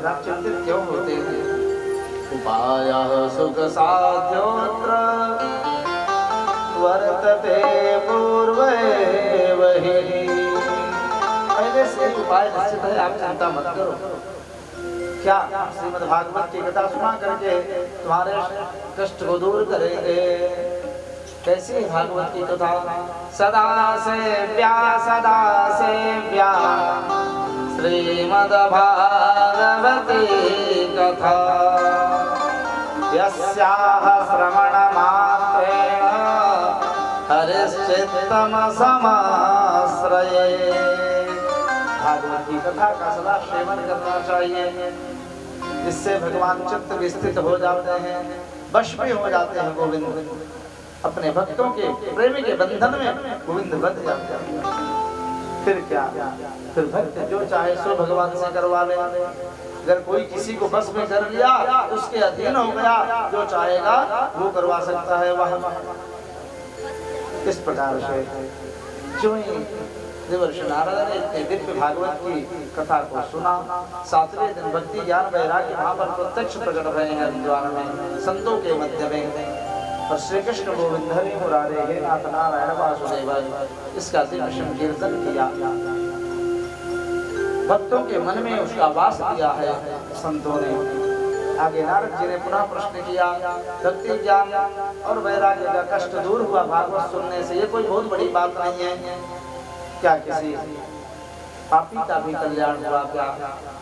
महाराज चिंतित क्यों होते हैं? उपायः सुख साध्योऽत्र वर्तते पूर्वैव हि। पहले से उपाय निश्चित है, आप चिंता मत करो। क्या श्रीमद् भागवत की कथा सुना करके तुम्हारे कष्ट को दूर करेंगे? कैसी भागवत की कथा? सदा सेव्या श्रीमद् भागवती कथा, यस्याः श्रवण मात्रेण हरिश्चित्तम् समाश्रये। भागवत की कथा का सदा सेवन करना चाहिए, जिससे भगवान चित्त विस्थित हो जाते हैं, वश में हो जाते हैं। गोविंद अपने भक्तों के प्रेमी के बंधन में गोविंद बंध जाते हैं। फिर क्या? फिर भक्त जो चाहे सो भगवान से करवा ले। अगर कोई किसी को बस में कर लिया, उसके अधीन हो गया, जो चाहेगा वो करवा सकता है। वह इस प्रकार से जो देवर्षि नारद ने इतने दिव्य भागवत की कथा को सुना, सातवें दिन भक्ति ज्ञान वैराग्य वहां पर प्रत्यक्ष प्रकट भये हैं हरिद्वार में, संतों के मध्य में। और श्री कृष्ण गोविंद हरि मुरारे हे नाथ नारायण वासुदेव, इसका दिव्य संकीर्तन किया, भक्तों के मन में उसका वास दिया है संतों ने। आगे नारद जी ने पुनः प्रश्न किया, भक्ति ज्ञान और वैराग्य का कष्ट दूर हुआ भागवत सुनने से, ये कोई बहुत बड़ी बात नहीं है क्या? किसी पापी का भी कल्याण हुआ क्या?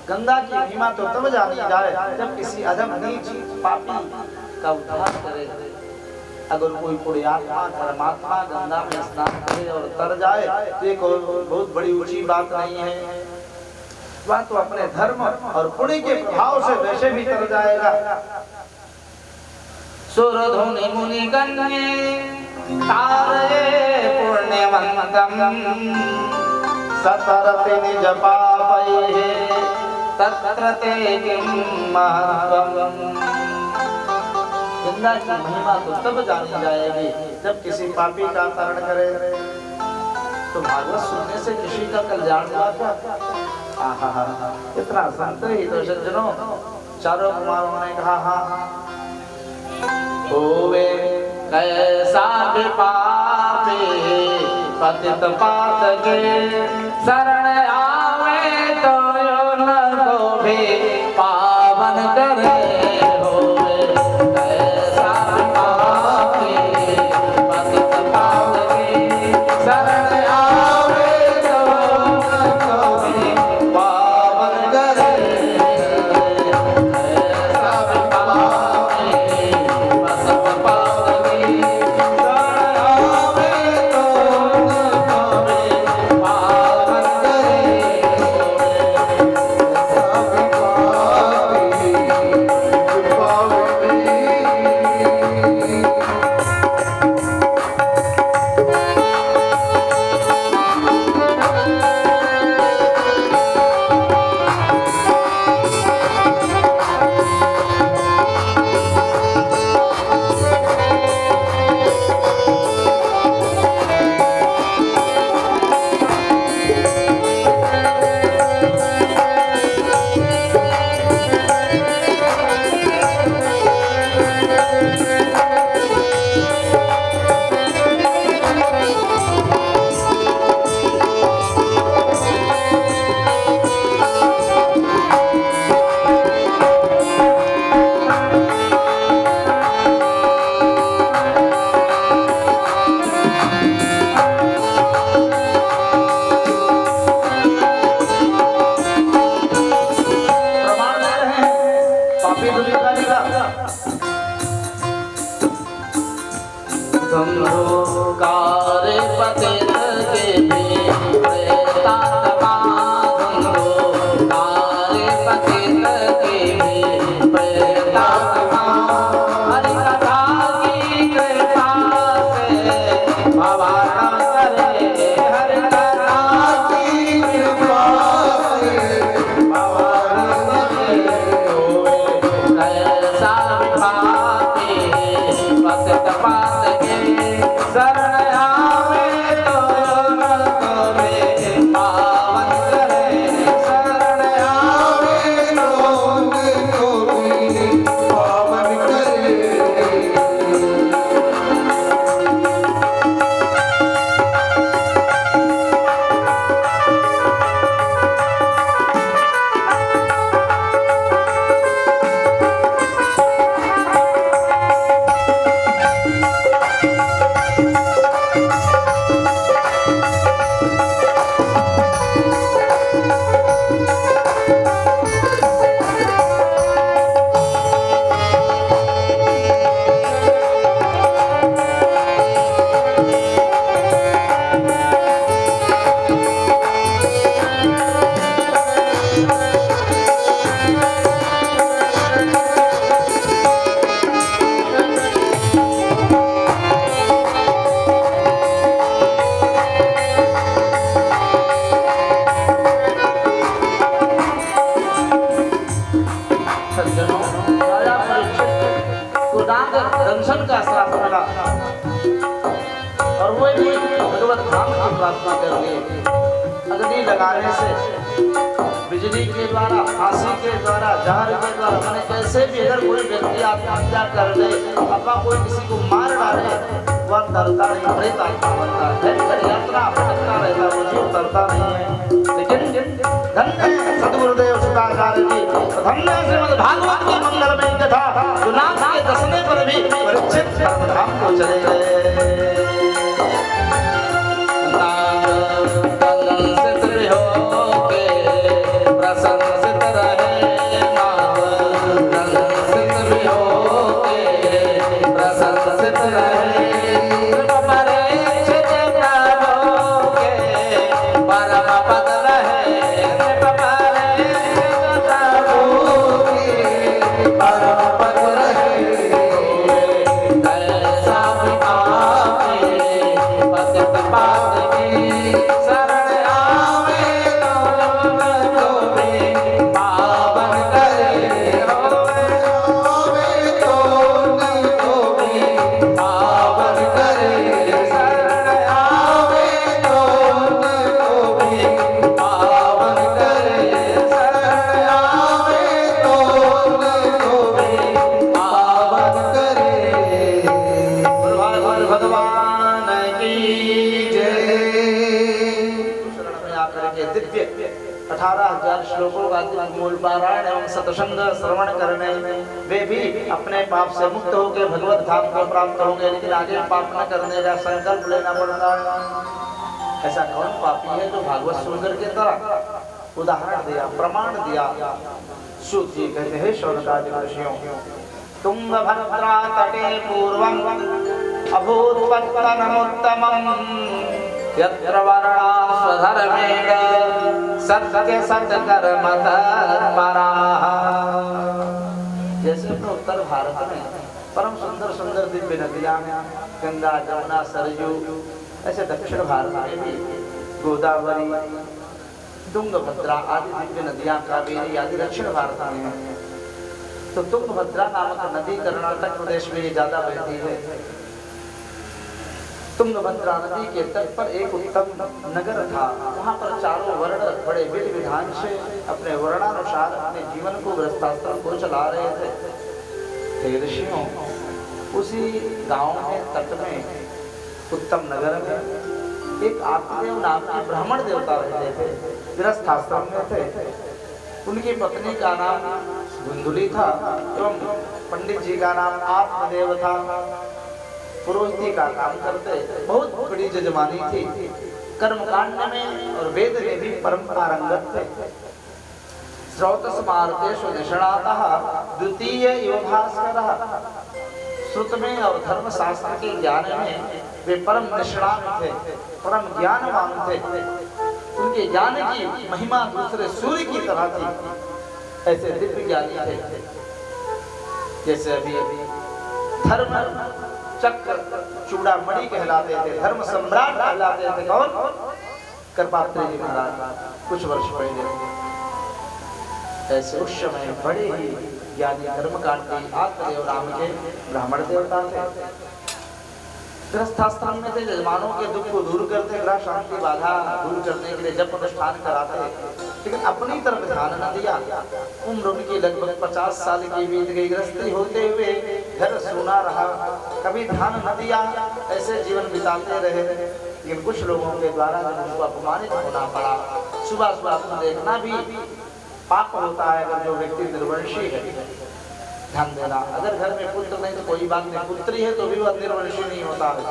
गंगा की महिमा तो तब जानी जाए जब किसी अधम नीच पापी का उद्धार करे। अगर कोई पुण्यात्मा धर्मात्मा गंगा में स्नान करे और तर जाए तो ये कोई बहुत बड़ी ऊंची बात नहीं है। वह तो अपने धर्म और पुण्य के प्रभाव से वैसे भी तर जाएगा। सुरधुनि मुनि गण्ये तारये पुण्यवन्तम् सतरति निज पापैः तत्र ते किं महत्त्वम्। गंगा की महिमा तो तब जानी जाएगी जब किसी पापी का तरण करे। तो भागवत सुनने से किसी का कल्याण हुआ क्या? इतना संत ही तो सज्जनों, चारों कुमारों ने कहा हाँ, होवे कैसा भी पापी पतित पातके शरण आवे तो यो न को भी पावन करे। Oh दंशन का श्राप मिला और वो भी भगवत धाम की प्राप्ति कर लिए। अग्नि लगाने से, बिजली के द्वारा, फांसी के द्वारा, जहर के द्वारा, मैंने कैसे भी अगर कोई व्यक्ति आत्महत्या कर ले अथवा कोई किसी को मार डाले, वह तरता नहीं, प्रेत आत्मा बनता है, यात्रा भटकता रहता है, वो जीव तरता नहीं है। लेकिन धन्य सद्गुरुदेव शुक्राचार्य जी, धन्य श्रीमद् भागवत की मंगलमयी कथा, जो नाथ के दसने पर भी परीक्षित धाम को चले गए। मूल पारायण एवं सत्संग श्रवण करने में वे भी अपने पाप से मुक्त होकर भगवत धाम को प्राप्त होंगे। लेकिन आगे पाप न करने का संकल्प लेना पड़ता है। ऐसा कौन पापी है जो भागवत सुनकर के तरह उदाहरण दिया, प्रमाण दिया। सूत जी कहते हैं शौनकादि ऋषियों, तुंगभद्रा तटे पूर्वं अभूत पत्तनमुत्तमं यत्र वर्णा स्वधर्मेण सत्य सत्कर्म तत्पराः। जैसे अपने उत्तर भारत में परम सुंदर सुंदर दिव्य नदियां हैं, गंगा, जमुना, सरयू, ऐसे दक्षिण भारत में भी गोदावरी, तुंगभद्रा आदि दिव्य नदियां, कावेरी आदि दक्षिण भारत में हैं। तो तुंगभद्रा नामक नदी कर्नाटक प्रदेश में ज्यादा बहती है। तुंगभद्रा नदी के तट पर एक उत्तम नगर था। वहाँ पर चारों वर्ण बड़े विधि विधान से अपने वर्णानुसार अपने जीवन को, गृहस्थाश्रम को चला रहे थे। हे ऋषियों, उसी गांव में, तट में, उत्तम नगर में एक आत्मदेव नाम के ब्राह्मण देवता रहते थे, गृहस्थाश्रम में थे। उनकी पत्नी का नाम धुंधुली था एवं पंडित जी का नाम आत्मदेव था। पुरोहिती का काम करते, बहुत बड़ी जजमानी थी। कर्मकांड में और वेद में भी परम पारंगत थे। श्रौतस्मार्तेषु निष्णातः द्वितीय इव भास्करः। श्रुत में और धर्म शास्त्र के ज्ञान में वे परम निष्णात थे, परम ज्ञानवान थे। उनके ज्ञान की महिमा दूसरे सूर्य की तरह थी। ऐसे दिव्य ज्ञानी थे। जैसे अभी धर्म चक्र चूड़ामणि कहलाते थे, धर्म सम्राट कहलाते थे। कौन? करपात्री जी महाराज कुछ वर्ष पहले। ऐसे उस समय बड़े ही ज्ञानी कर्मकांडी आत्मदेव नाम के ब्राह्मण देवता थे। गृहस्थाश्रम में थे, जजमानों के दुख को दूर करते, ग्रह शांति बाधा दूर करने के लिए जप अनुष्ठान कराते, लेकिन अपनी तरफ ध्यान न दिया। उम्र उनकी लगभग 50 साल की बीत गई। गृहस्थी होते हुए घर सूना रहा, कभी ध्यान न दिया, ऐसे जीवन बिताते रहे। लेकिन कुछ लोगों के द्वारा जब उनको अपमानित होना पड़ा, सुबह सुबह आपको देखना भी पाप होता है अगर जो व्यक्ति निर्वंशी है। ध्यान देना, अगर घर में पुत्र नहीं तो कोई बात नहीं, पुत्री है तो भी वह निर्वंशी नहीं होता है।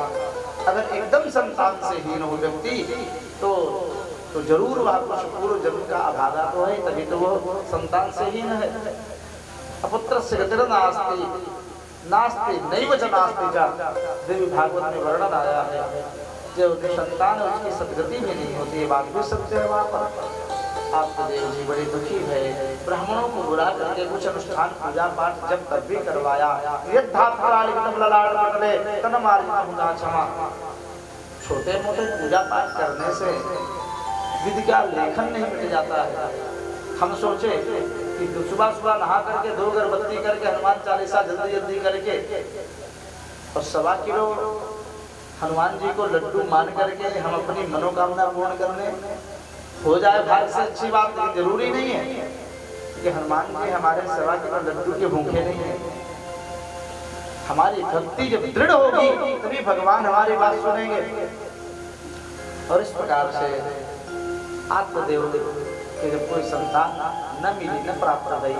अगर एकदम संतान से हीन हो व्यक्ति तो जरूर वह कुछ पूर्व जन्म का अभागा तो है, तभी तो वो संतान से हीन है। अपुत्रस्य गतिर्नास्ति नास्ति नैव च नास्ति च, देवी भागवत में वर्णन आया है। जो संतान है उसकी सदगति भी नहीं होती है। बात भी सत्य है। वहाँ पर आत्मदेव जी बड़े दुखी है। ब्राह्मणों को बुला करके कुछ अनुष्ठान पूजा पाठ जब तब भी करवाया। छोटे मोटे पूजा पाठ करने से विधि का लेखन नहीं मिट जाता है। हम सोचे कि सुबह सुबह नहा करके 2 अगरबत्ती करके हनुमान चालीसा जल्दी जल्दी करके और 1.25 किलो हनुमान जी को लड्डू मान करके हम अपनी मनोकामना पूर्ण करने हो जाए भाग से अच्छी बात, लेकिन जरूरी नहीं है कि हनुमान जी हमारे 1.25 किलो लड्डू के भूखे नहीं है। हमारी भक्ति जब दृढ़ होगी तभी भगवान हमारी बात सुनेंगे। और इस प्रकार से आत्मदेव के जब कोई संतान न मिली, न प्राप्त हुई,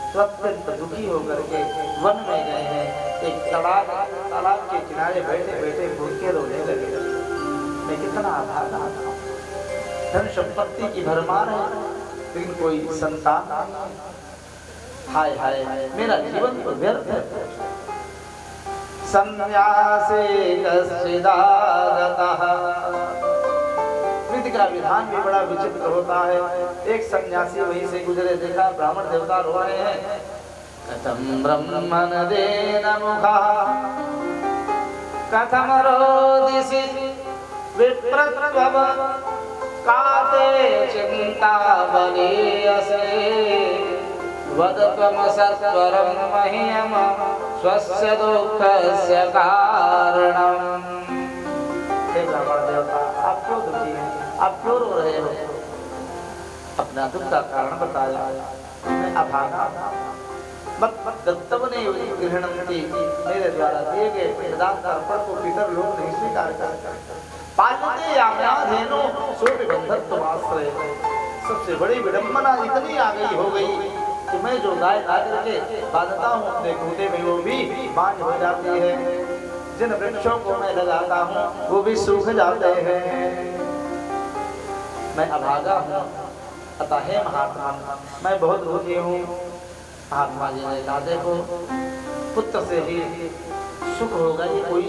तो अत्यंत दुखी होकर के वन में गए हैं। एक तालाब के किनारे बैठे बैठे भूखे रोने लगे। मैं कितना आभागा, धन संपत्ति की भरमार है लेकिन कोई संतान, हाय हाय मेरा जीवन तो व्यर्थ है। संन्यासे कश्चिदागतः, प्रीति का विधान भी बड़ा विचित्र होता है। एक सन्यासी वहीं से गुजरे, देखा ब्राह्मण देवता रो रहे हैं। कथम ब्रह्मणदेन मुखः कथम रोदिषि विप्रत्वः काते चिंता बलीयसे वद त्वं सत्वरं मह्यं स्वस्य दुःखस्य कारणम्। हे ब्राह्मण देवता, आप क्यों दुखी हैं? आप क्यों रो रहे हो? अपना दुख का कारण बताया। मैं अभागा, दत्तव ने गृहणंती, मेरे द्वारा दिए गए पिंडदान तर्पण को पितर लोग नहीं स्वीकार करते। पालते याम्याधेनो सोपि बंधत्वमाश्रय। सबसे बड़ी विडंबना इतनी आ गई हो गई कि मैं जो गाय ला करके बांधता हूँ अपने खूंटे में, वो भी बांझ हो जाती है। जिन वृक्षों को मैं लगाता हूँ वो भी सूख जाते हैं। मैं अभागा हूँ, अतः हे महात्मा मैं बहुत दुखी हूँ। महात्मा जी ने कहा, देखो पुत्र से ही सुख होगा ये कोई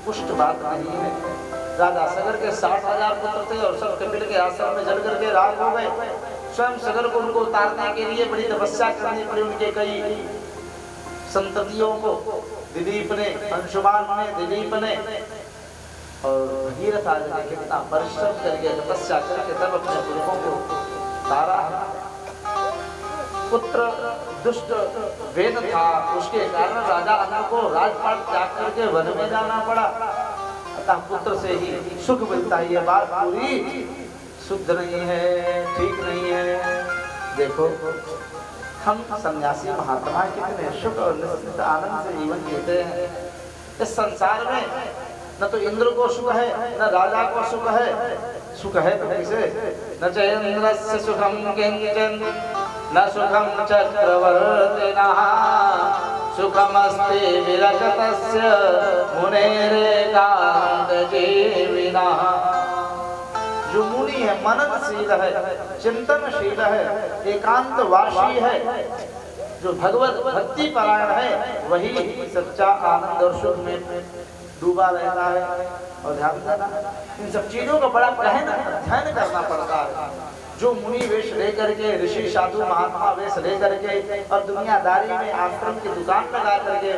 पुष्ट बात नहीं है। राजा सगर के 60,000 पुत्र थे और सब कपिल के आश्रम में जल करके राग हो गए। स्वयं सगर को उनको उतारने के लिए बड़ी तपस्या करनी पड़ी। उनके कई संततियों को, दिलीप ने, अंशुमान ने, दिलीप ने और भगीरथ आदि ने कितना परिश्रम करके तपस्या करके तब अपने पुरखों को तारा। पुत्र दुष्ट वेद था, उसके कारण राजा अनंत को राजपाट त्याग करके वन में जाना पड़ा। अतः पुत्र से ही सुख मिलता है। ये बात पूरी शुद्ध नहीं है, ठीक नहीं है। देखो हम सन्यासी महात्मा कितने सुख और निश्चित आनंद से जीवन जीते हैं। इस संसार में न तो इंद्र को सुख है, न राजा को सुख है। सुख है तो किसे? न च इंद्रस्य सुखं किंचन न सुखं चक्रवर्तिनः सुखमस्ति विरक्तस्य मुनेरेकांत जीविनः। जो मुनि है, मननशील है, चिंतनशील है, एकांतवासी है, जो भगवत भक्ति परायण है, वही सच्चा आनंद और सुख में डूबा रहता है। और ध्यान देना, इन सब चीजों का बड़ा गहन अध्ययन करना पड़ता है। जो मुनि वेश लेकर के, ऋषि साधु महात्मा वेश लेकर के और दुनियादारी में आश्रम की दुकान लगा करके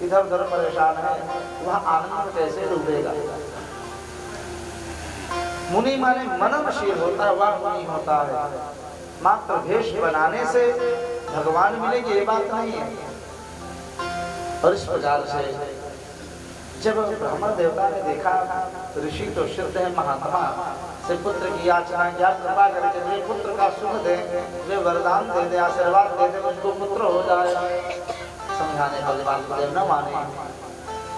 इधर उधर परेशान है, वह आनंद कैसे डूबेगा? मुनि माने मननशील होता है, वह मुनि होता है। मात्र भेष बनाने से भगवान मिलेंगे ये बात नहीं है। और इस प्रकार से जब ब्राह्मण देवता ने देखा ऋषि तो सिद्ध है, महात्मा से पुत्र की याचना क्या, कृपा करके वे पुत्र का सुख दे, वे वरदान दे दे, आशीर्वाद दे दे, मुझको पुत्र हो जाए। समझाने वाले बात को न माने,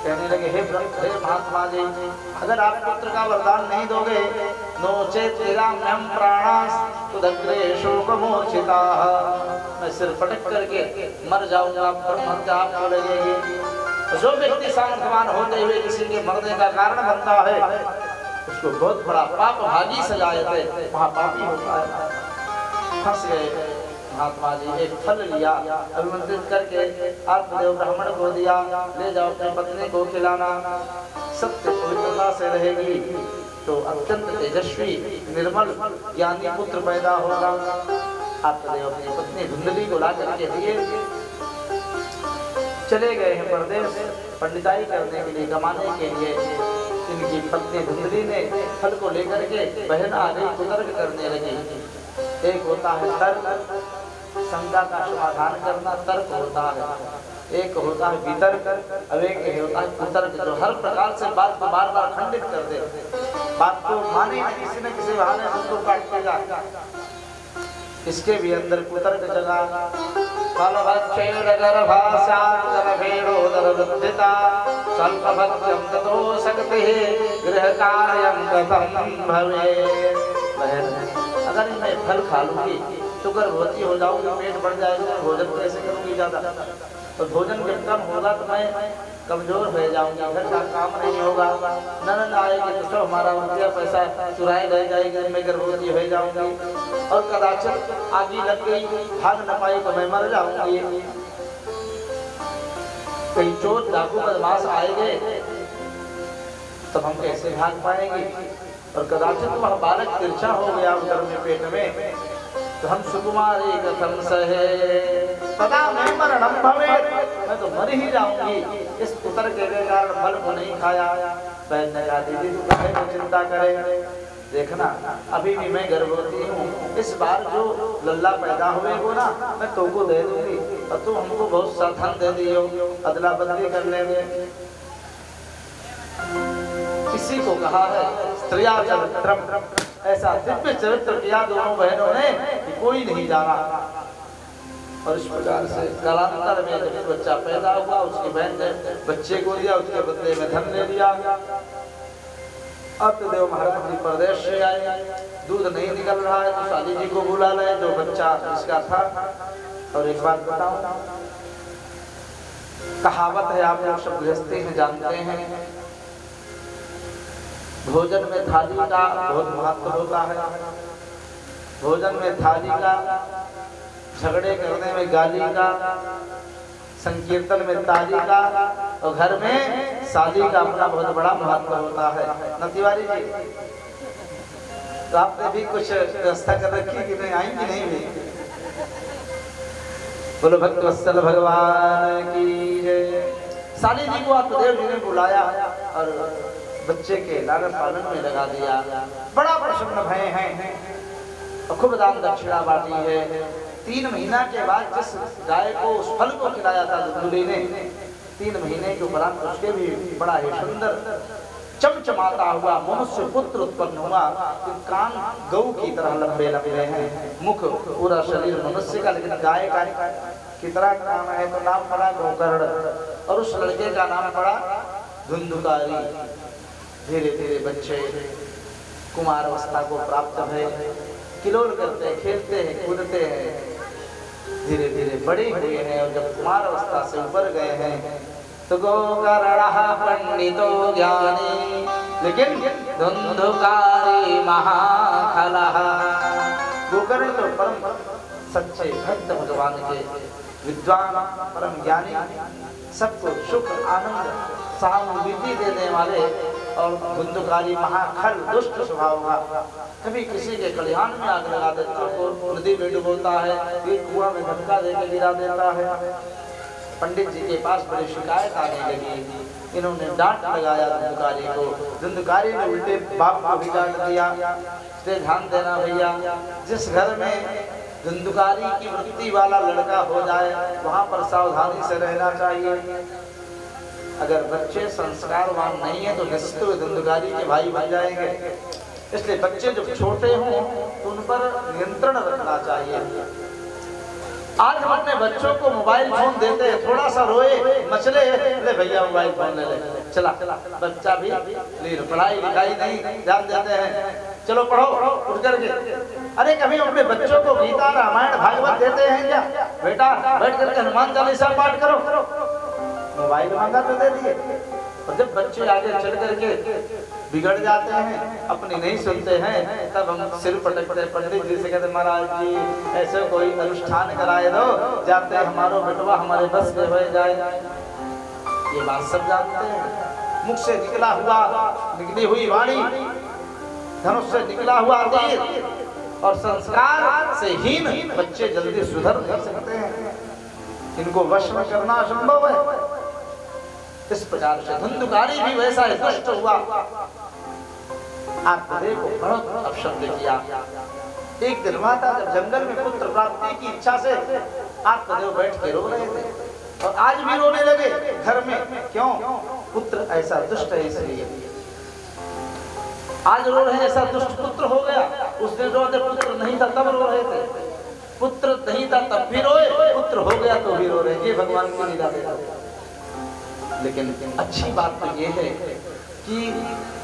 कहने लगे हे महात्मा जी, अगर आप पुत्र का वरदान नहीं दोगे, नो चेत तेराम्यम प्राणास तुदग्रे शोक मूर्छिता, मैं सिर पटक करके मर जाऊंगा, ब्रह्म आपको लगेगी। जो व्यक्ति सामर्थ्यवान होते हुए किसी के मरने का कारण बनता है, उसको बहुत बड़ा पाप भागी सजाते, वहाँ पापी होता है। फंस गए। महात्मा जी एक फल लिया, अभिमंत्रित करके आत्मदेव ब्राह्मण को दिया, ले जाओ अपनी पत्नी को खिलाना, सत्य पवित्रता से रहेगी तो अत्यंत तेजस्वी निर्मल ज्ञानी पुत्र पैदा होगा। आत्मदेव अपनी पत्नी धुंधली को ला करके दिए, चले गए हैं परदेश पंडिताई करने के लिए, कमाने के लिए। इनकी पत्नी धुंधली ने फल को लेकर के बहन आ गई, कुतर्क करने लगी। एक होता है तर्क, शंका का समाधान करना तर्क होता है, एक होता है वितर्क, अब एक होता है कुतर्क, जो हर प्रकार से बात को बार बार खंडित कर दे, बात को माने किसी न किसी बहाने उसको काट देगा। इसके भी अंदर कुतर्क जगह अगर मैं फल खा लूंगी तो गर्भवती हो जाऊंगी, पेट बढ़ जाएगा, भोजन कैसे करूंगी ज्यादा, तो भोजन जब कम होगा तो मैं कमजोर हो जाऊंगी, घर का काम नहीं होगा, ननद आएगी तो सब हमारा रुपया पैसा चुराए रह जाएगी, मैं गर्भवती हो जाऊंगी, और कदाचित आगे लग गई, भाग न पाई तो मैं मर जाऊंगी। कहीं चोर डाकू बदमाश आएंगे तब हम कैसे भाग पाएंगे, और कदाचित वह बालक तिरछा हो गया उधर में पेट में, तो हम सुकुमारी कथम सहे तथा मैं मरणम भवेत्, मैं तो मर ही जाऊंगी, इस पुत्र के कारण फल को नहीं खाया। बहन ने कहा दीदी तू काहे को चिंता करे, देखना अभी भी मैं गर्भवती हूँ, इस बार जो लल्ला पैदा हुए को ना मैं तुमको दे दूंगी, और तू हमको बहुत सा धन दे दियो अदला बदली करने में। इसी को कहा है स्त्रिया चरित्रम, ऐसा दिव्य चरित्र किया दोनों बहनों ने कि कोई नहीं जाना। और इस प्रकार से कालांतर में जब बच्चा पैदा हुआ, उसकी बहन ने बच्चे को दिया, उसके बदले में धन ले लिया। अब तो देव महाराज जी प्रदेश से आए, दूध नहीं निकल रहा है तो शादी जी को बुला ले जो बच्चा इसका था। और एक बात बताऊं, कहावत है आप लोग सब गृहस्थी में जानते हैं, भोजन में थाली का बहुत महत्व होता है, भोजन में थाली का, झगड़े करने में गाली का, संकीर्तन में ताली का, और घर में शादी का अपना बहुत बड़ा महत्व होता है। न तिवारी जी, तो आपने भी कुछ व्यवस्था कर रखी कि नहीं, आएंगी नहीं भी? बोलो भक्त वत्सल भगवान की जय। शादी जी को आत्मदेव जी ने बुलाया और बच्चे के लालन पालन में लगा दिया, बड़ा प्रसन्न भय हैं और खूब दान दक्षिणा बांटी है। 3 महीना के बाद जिस गाय को उस फल को खिलाया था दूल्हे ने, 3 महीने के उपरांत उसके भी बड़ा ही सुंदर चमचमाता हुआ मनुष्य पुत्र उत्पन्न हुआ। कान गौ की तरह लंबे लंबे हैं, मुख पूरा शरीर मनुष्य का, लेकिन गाय का कितना काम है तो नाम पड़ा गोकर्ण, और उस लड़के का नाम पड़ा धुंधुकारी। धीरे धीरे बच्चे कुमार अवस्था को प्राप्त है, किलोल करते हैं, खेलते हैं, कूदते हैं, धीरे धीरे बड़े हुए हैं, और जब कुमार अवस्था से ऊपर गए हैं तो गोकर्णः पंडितो ज्ञानी लेकिन धुंधुकारी महाखलः। गोकर्ण तो परम सच्चे भक्त भगवान के विद्वान परम ज्ञानी, सबको सुख आनंद सहानुभूति देने वाले, और धुंधुकारी महाखल दुष्ट स्वभाव का, कभी किसी के कल्याण में आग लगा देता हो, नदी में डुबोता है, एक कुआं में धक्का देकर गिरा देता है। पंडित जी के पास बड़ी शिकायत आने लगी, इन्होंने डांट लगाया धुंधुकारी को, धुंधुकारी ने उल्टे बाप को भी डांट दिया। इसलिए ध्यान देना भैया, जिस घर में धुंधुकारी की वृत्ति वाला लड़का हो जाए वहां पर सावधानी से रहना चाहिए। अगर बच्चे संस्कारवान नहीं है तो निश्चित धुंधुकारी के भाई बन जाएंगे। इसलिए बच्चे जब छोटे हों तो उन पर नियंत्रण रखना चाहिए। आज हम अपने बच्चों को मोबाइल फोन देते हैं, थोड़ा सा रोए मचले, ले भैया मोबाइल फोन ले ले, चला बच्चा भी पढ़ाई लिखाई नहीं ध्यान देते हैं, चलो पढ़ो उठ करके। अरे कभी अपने बच्चों को गीता रामायण भागवत देते हैं क्या? बेटा बैठ करके हनुमान चालीसा पाठ करो, मोबाइल मांगा तो दे दिए। और जब बच्चे आगे चल करके बिगड़ जाते हैं, अपनी नहीं सुनते हैं, तब हम सिर पटकते पंडित जी से कहते महाराज जी ऐसे कोई अनुष्ठान कराए दो जाते हमारो बेटवा हमारे बस में हो जाए। ये बात सब जानते हैं। मुख से निकली हुई वाणी, धनुष से निकला हुआ तीर, और संस्कार से हीन बच्चे जल्दी सुधर नहीं सकते हैं, इनको वश में करना असंभव है। इस प्रकार से धुंधुकारी भी वैसा ही दुष्ट हुआ। आत्मदेव को बहुत अपशब्द किया। एक दिन माता जब जंगल में पुत्र प्राप्ति की इच्छा से आत्मदेव बैठ के रो रहे थे, और आज भी रोने लगे घर में। क्यों? पुत्र ऐसा दुष्ट है इसलिए आज रो रहे हैं। ऐसा दुष्ट पुत्र हो गया। उस दिन रोते पुत्र नहीं था तब रो रहे थे, पुत्र नहीं था तब भी रोए, पुत्र हो गया तो भी रो रहे हैं। ये भगवान की लीला है। लेकिन अच्छी बात तो ये है कि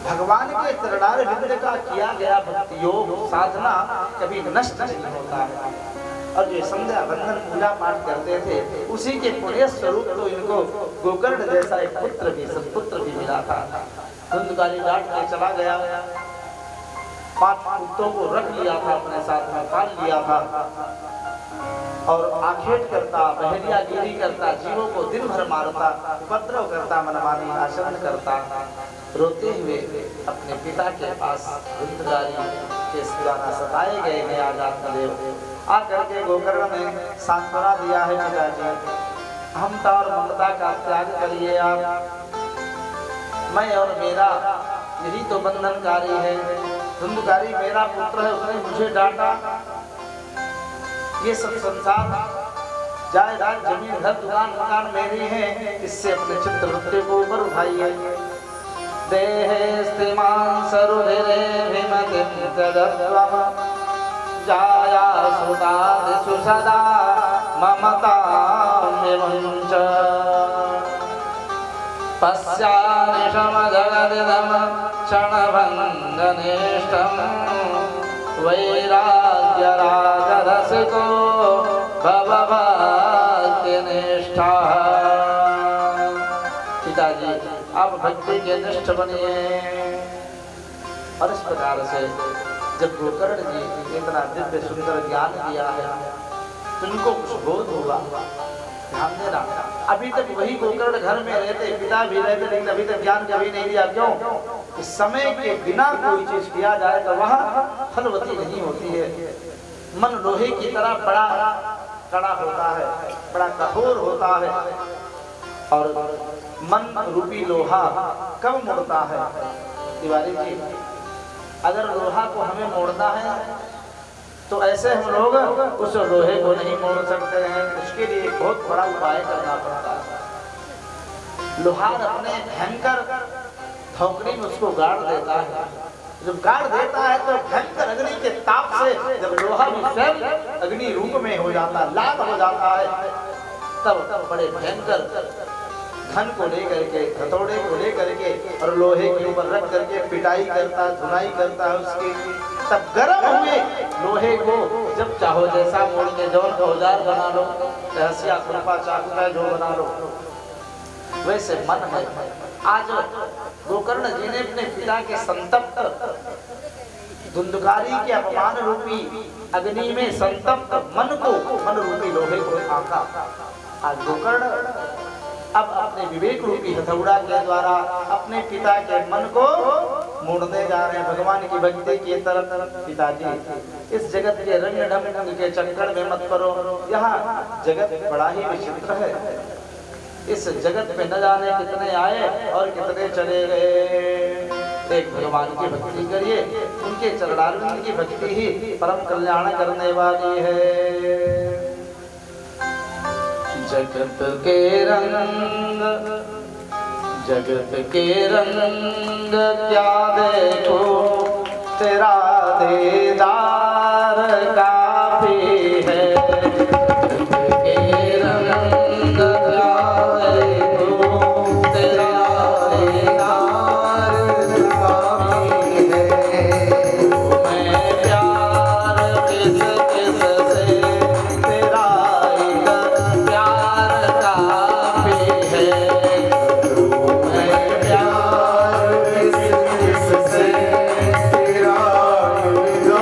भगवान के चरणार विंद का किया गया भक्ति योग साधना कभी नष्ट नहीं होता है। और जो संध्या बंधन पूजा पाठ करते थे उसी के पुण्य स्वरूप तो इनको गोकर्ण जैसा एक पुत्र भी सत्पुत्र भी मिला था। धुंधकारी डांट के चला गया, 5 पुत्रों को रख लिया था अपने साथ में, पाल लिया था और आखेट करता, बहरियागिरी करता, जीवों को दिन भर मारता, उपद्रव करता, मनमानी आचरण करता। रोते हुए अपने पिता के पास धुंधकारी के द्वारा सताए गए हैं आजातदेव आकर के गोकर्ण ने सांत्वना दिया है, पिताजी ममता और ममता का त्याग करिए आप, मैं और मेरा यही तो बंधनकारी है। धुंधकारी मेरा पुत्र है, उसने मुझे डांटा। ये सब संसार जायदाद जमीन घर दुकान मकान मेरी है, इससे अपने चित्तवृत्ति को ऊपर उठाइए। देहे स्तिमान सरुधिरे विमतिं तदत्वम जाया सुतादिषु सदा ममतां विमुञ्च पश्यानिशम जगदिदं क्षणभङ्गनिष्ठं वैराग्यरागरसिको भवभक्तिनिष्ठा। पिताजी आप भक्ति के निष्ठ बनिए। और इस प्रकार से जब गोकर्ण जी इतना दिव्य सुंदर ज्ञान दिया है तुमको कुछ बोध हुआ। ध्यान देना, अभी तक वही गोकर्ण घर में रहते, पिता भी रहते, लेकिन अभी तक ज्ञान कभी नहीं दिया। क्यों? इस समय के बिना कोई चीज किया जाए तो वह फलवती नहीं होती है। मन लोहे की तरह बड़ा कड़ा होता है, बड़ा कठोर होता है और मन रूपी लोहा कब मुड़ता है? तिवारी जी, अगर लोहा को हमें मोड़ना है तो ऐसे हम लोग उस लोहे को नहीं मोड़ सकते हैं, उसके लिए बहुत बड़ा उपाय करना पड़ता है। लोहार अपने भयंकर थोकड़ी में उसको गाड़ देता है। जब गाड़ देता है तो भयंकर अग्नि के ताप से जब लोहा भी स्वयं अग्नि रूप में हो जाता, लाल हो जाता है, तब बड़े भयंकर धन को लेकर के, हथौड़े को लेकर के और लोहे के ऊपर रख करके पिटाई करता, धुनाई करता है उसकी। तब गर्म हुए लोहे को जब चाहो जैसा मोड़ के जौन का औजार बना लो, हसिया खुरपा चाकू का जो बना लो, वैसे मन है। आज गोकर्ण जी ने अपने पिता के संतप्त धुंधकारी के अपमान रूपी अग्नि में संतप्त मन को, मन रूपी लोहे को आका। आज गोकर्ण अब अपने विवेक रूपी हथौड़ा के द्वारा अपने पिता के मन को मोड़ने जा रहे हैं भगवान की भक्ति की तरफ। पिताजी, इस जगत के रंग ढंग के चक्कर में मत पड़ो, यहाँ जगत बड़ा ही विचित्र है। इस जगत में न जाने कितने आए और कितने चले गए। एक भगवान की भक्ति करिए, उनके चरणारविंद की भक्ति ही परम कल्याण करने वाली है। जगत के रंग क्या देखो, तेरा दीदार काफी है। जगत के रंग क्या देखो, तेरा दीदार काफी है। मैं प्यार किस किस से, तेरा तेरा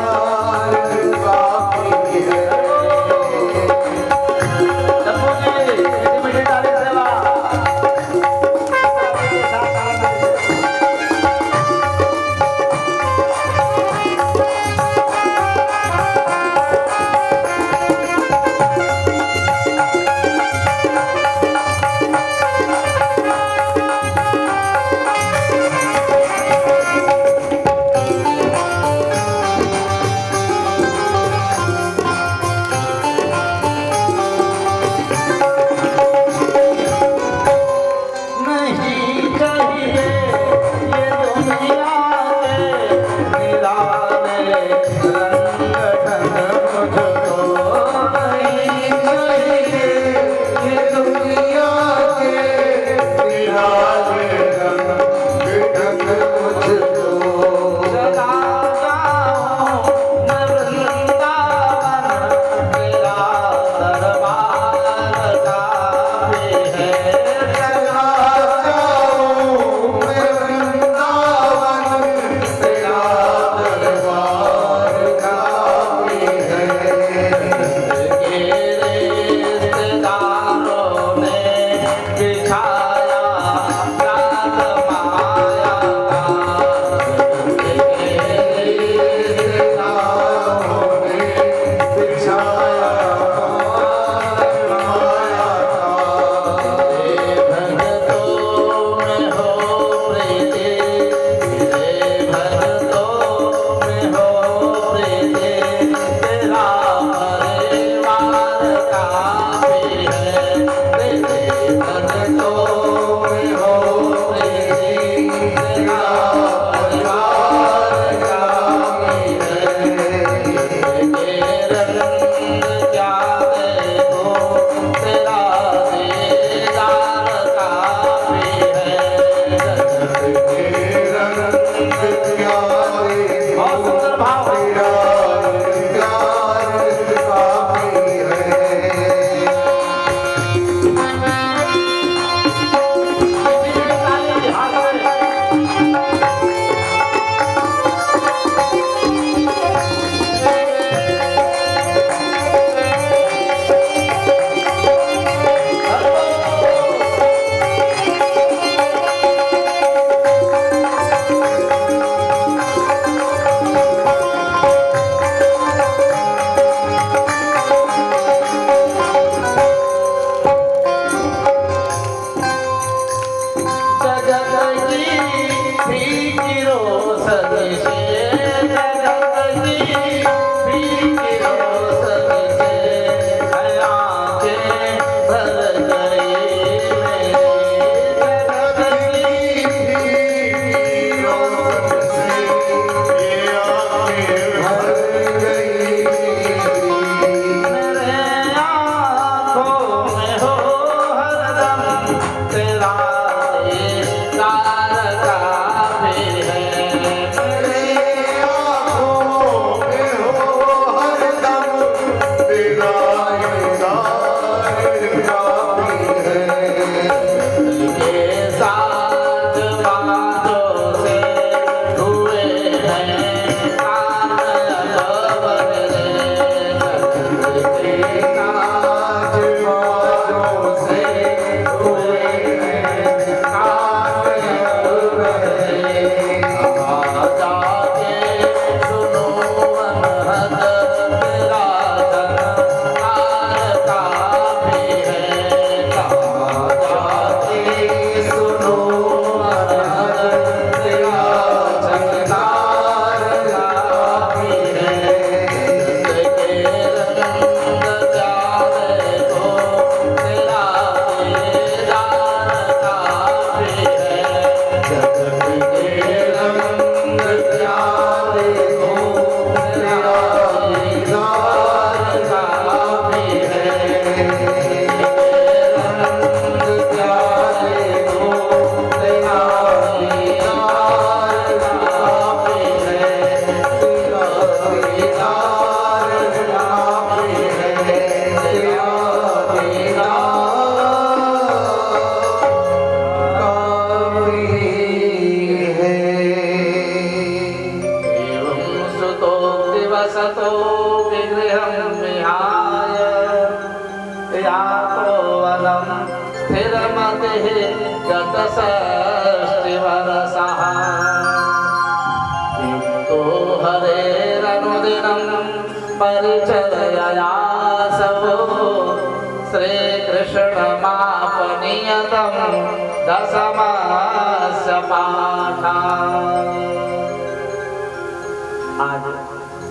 आज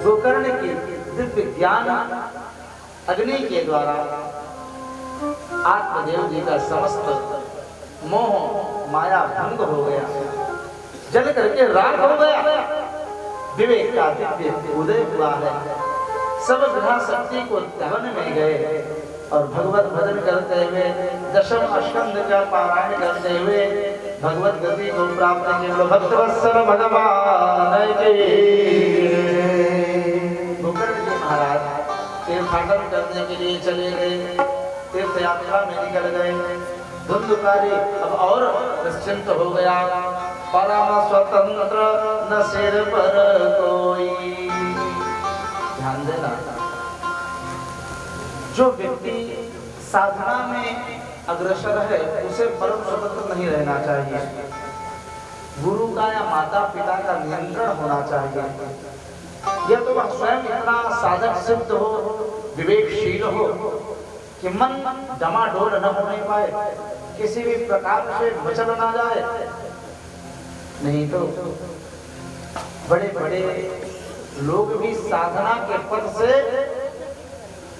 गोकर्ण की दिव्य ज्ञान अग्नि के द्वारा आत्मदेव जी का समस्त मोह माया भंग हो गया, जल करके राग हो गया, विवेक का दिव्य उदय हुआ है। सब ग्रह शक्ति को ध्यान में गए और भगवत भजन करते हुए दशम स्कंद का पारायण करते हुए भगवत गति को प्राप्त किया। भक्तवत्सल भगवान की गोकर्ण जी महाराज तीर्थाटन करने के लिए चले गए, तीर्थ यात्रा में निकल गए। धुंधकारी अब और निश्चिंत हो गया, परम स्वतंत्र न सिर पर कोई। ध्यान देना, जो व्यक्ति साधना में अग्रसर है उसे परम स्वतंत्र नहीं रहना चाहिए। गुरु का या माता पिता का नियंत्रण होना चाहिए। यह तो वह स्वयं इतना साधक सिद्ध हो, विवेकशील हो कि मन डमाडोल न होने पाए, किसी भी प्रकार से मचल ना जाए। नहीं तो बड़े बड़े लोग भी साधना के पद से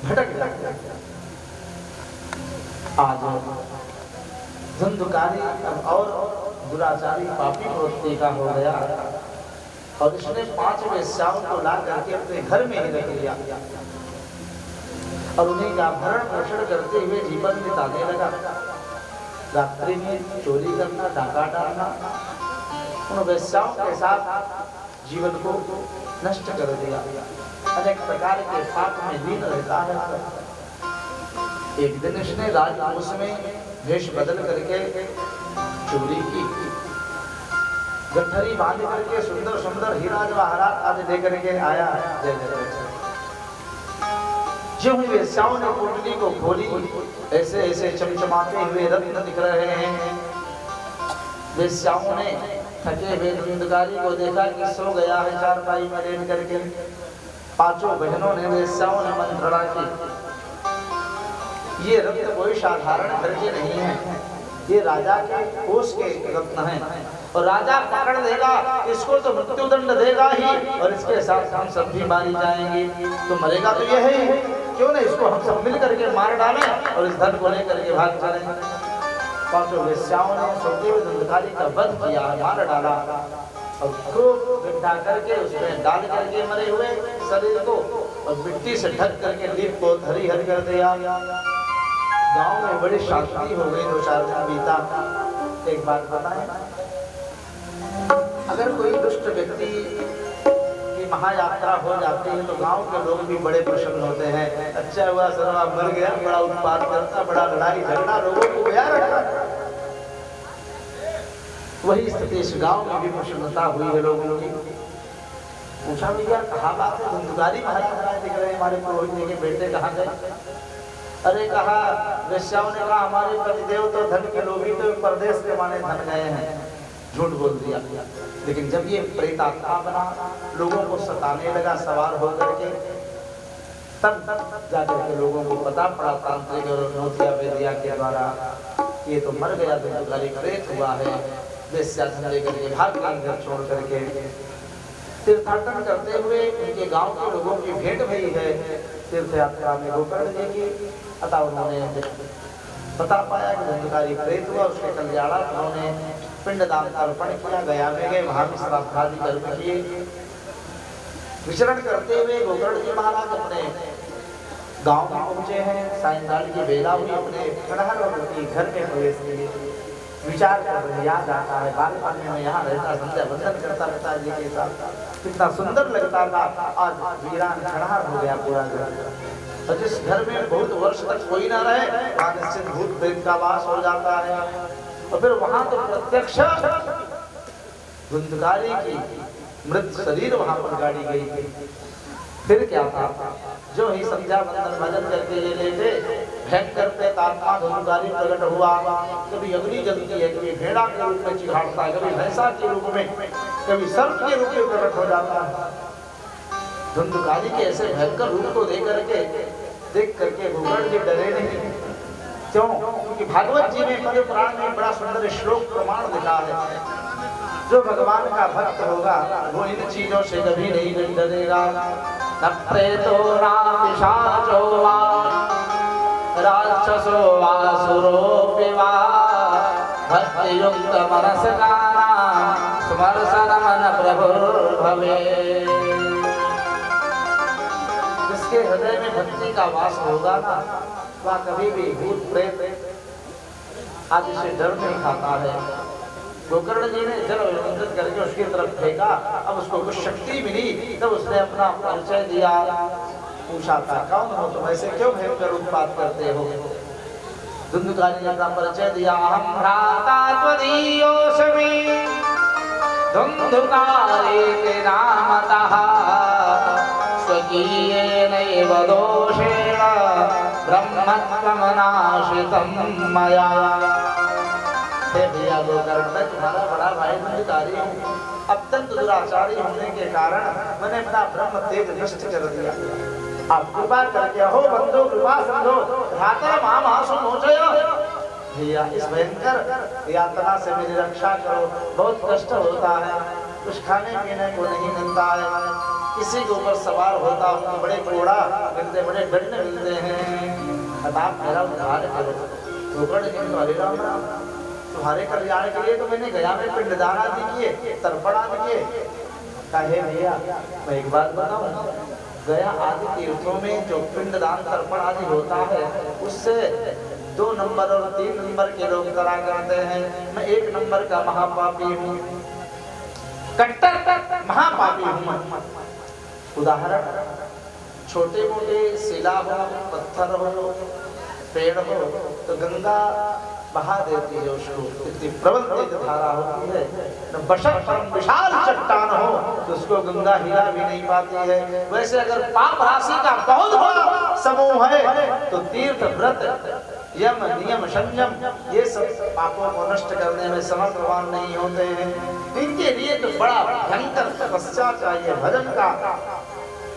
भटक जाते। आज धुंधकारी और दुराचारी पापी प्रवृत्ति का हो गया और इसने 5 वेश्याओं को ला करके अपने घर में ही रख लिया और उन्हीं का भरण पोषण करते हुए जीवन बिताने लगा। रात्रि में चोरी करना, डाका डालना, उन वेश्याओं के साथ जीवन को नष्ट कर दिया। अनेक प्रकार के पाप में लीन रहता है। एक दिन इसने राजकोष में वेश बदल करके चोरी की, गठरी बांध करके सुंदर सुंदर हीरा जवाहरात आदि लेकर के आया। जय जय। जो वेश्याओं ने कुंडली को खोली, ऐसे ऐसे चमचमाते हुए रत्न दिख रहे हैं। वेश्याओं ने थके हुए धुंधकारी को देखा कि सो गया है चारपाई में लेट करके। 5 बहनों ने वेश्याओं ने मंत्रणा की, ये रत्न कोई साधारण घर के नहीं है, ये राजा के कोष के रत्न हैं। और राजा पकड़ लेगा इसको तो मृत्युदंड देगा ही, और इसके साथ हम सब भी मारी जाएंगे। तो मरेगा तो यह ही, क्यों ना इसको हम सब मिल करके मार डालें और इस धन को लेकर के भाग चलें। पांचों वेश्याओं ने सुग्रीव धुंधकारी का वध किया, मार डाला और खूब गड्ढा करके उसमें डाल करके मरे हुए शरीर को और मिट्टी से ढक करके लीप को हरी-हरी कर दिया। गांव में बड़ी शांति हो गई। 2-4 दिन बीता। एक बात बताएं, अगर कोई दुष्ट व्यक्ति की महायात्रा हो जाती है तो गांव के लोग भी बड़े प्रसन्न होते हैं। अच्छा हुआ सरवा मर गया, बड़ा उत्पात करता, बड़ा लड़ाई झगड़ा, लोगों को गया रखा। वही स्थिति इस गांव में भी प्रसन्नता हुई है लोगों की। पूछा भैया कहाँ बात है, धुंधकारी महाराज दिख रहे हैं, हमारे पुरोहित जी के बेटे कहाँ गए? अरे कहा, वेश्याओं ने कहा हमारे पतिदेव तो धन के लोभी, तो परदेश के माने धन गए हैं। झूठ बोल दिया। लेकिन जब ये प्रेतात्मा बना, लोगों को सताने लगा सवार होकर के, तब जाकर के लोगों को पता पड़ा तांत्रिक और नोतिया वेदिया के द्वारा, ये तो मर गया, धुंधकारी प्रेत हुआ है। वेश्या धन लेकर के भाग गए घर छोड़ करके। तीर्थाटन करते हुए उनके गांव के लोगों की भेंट हुई है तीर्थ यात्रा में गोकर्ण जी की। अतः उन्होंने बता पाया कि धुंधकारी प्रेत हुआ, उसके कल्याणार्थ उन्होंने पिंडदान अर्पण किया। गया में गए, वहां भी श्राद्धादि कर्म किए। विचरण करते हुए गोकर्ण जी महाराज अपने गांव में पहुंचे हैं। सायंकाल की बेला हुई, अपने कड़हर और घर में प्रवेश किए। विचार कर याद आता है, बालपन में मैं यहाँ रहता, संध्या वंदन करता पिताजी के साथ, कितना सुंदर लगता था। आज वीरान खड़हर हो गया पूरा घर। और जिस घर में बहुत वर्ष तक कोई ना रहे, वहाँ निश्चित भूत प्रेत का वास हो जाता है। और फिर वहाँ तो प्रत्यक्ष धुंधकारी की मृत शरीर वहाँ पर गाड़ी गई थी। फिर क्या था, जो ही संध्या वंदन भजन करके ये लेते, भयंकर प्रेतात्मा धुंधकारी प्रकट हुआ। कभी अग्नि जलती है, कभी भेड़ा के रूप में चिघाड़ता है, कभी भैंसा के रूप में, कभी सर्प के रूप में प्रकट हो जाता है। धुंधकारी के ऐसे भयंकर रूप को देख करके गोकर्ण जी डरे नहीं। क्यों? क्योंकि भागवत जी में पद्म पुराण में बड़ा सुंदर श्लोक प्रमाण लिखा है, जो भगवान का भक्त होगा वो इन चीजों से कभी नहीं डरेगा। न प्रेतो न पिशाचो वा राक्षसो वासुरोऽपि वा भक्ति युक्त मनस्कानां स्मर्शनमन प्रभुर्भवे। जिसके हृदय में भक्ति का वास होगा ना, वह कभी भी भूत प्रेत आदि से डर नहीं खाता है। गोकर्ण जी ने जल विमंत्रित करके उसकी तरफ फेंका। अब उसको कुछ शक्ति मिली, तब उसने अपना परिचय दिया। पूछा था, कौन हो तुम, ऐसे क्यों भयंकर उत्पात करते हो? धुंधकारी ने अपना परिचय दिया। अहम भ्राता त्वदीयोऽस्मि धुंधुकारेति नामतः स्वकीयेनैव दोषेण ब्रह्मत्वं नाशितं मया। हे भैया गोकर्ण, मैं तुम्हारा बड़ा भाई धुंधकारी हूँ। अत्यंत दुराचारी होने के कारण मैंने अपना ब्रह्म तेज नष्ट कर दिया। आप कृपा करके हो बंधु, कृपा समझो, भ्राता माम आसु मोचयो। भैया इस भयंकर यातना से मेरी रक्षा करो, बहुत कष्ट होता है, कुछ खाने पीने को नहीं मिलता है। किसी के ऊपर सवार होता हूँ, बड़े घोड़ा मिलते, बड़े दंड मिलते हैं, आप मेरा उद्धार करो। गोकर्ण जी तो हरे राम राम, तुम्हारे कल्याण के लिए तो मैंने गया में पिंडदान आदि किए, तर्पण आदि किए। कहे भैया मैं एक बात बताऊं, गया आदि तीर्थों में जो पिंडदान तर्पण आदि होता है, उससे 2 नंबर और 3 नंबर के लोग करा करते हैं। मैं 1 नंबर का महापापी हूँ, कट्टर महापापी हूँ। उदाहरण, छोटे मोटे शिला हो, पत्थर हो, पेड़ हो, तो गंगा बहा देती है उसको, इतनी प्रबल तेज धारा होती है। बशक विशाल चट्टान हो तो उसको गंगा हिला भी नहीं पाती है। वैसे अगर पाप राशि का बहुत बड़ा समूह है तो तीर्थ, व्रत, यम, नियम, संयम, ये सब पापों को नष्ट करने में समर्थवान नहीं होते हैं। इनके लिए तो बड़ा भयंकर तपस्या चाहिए, भजन का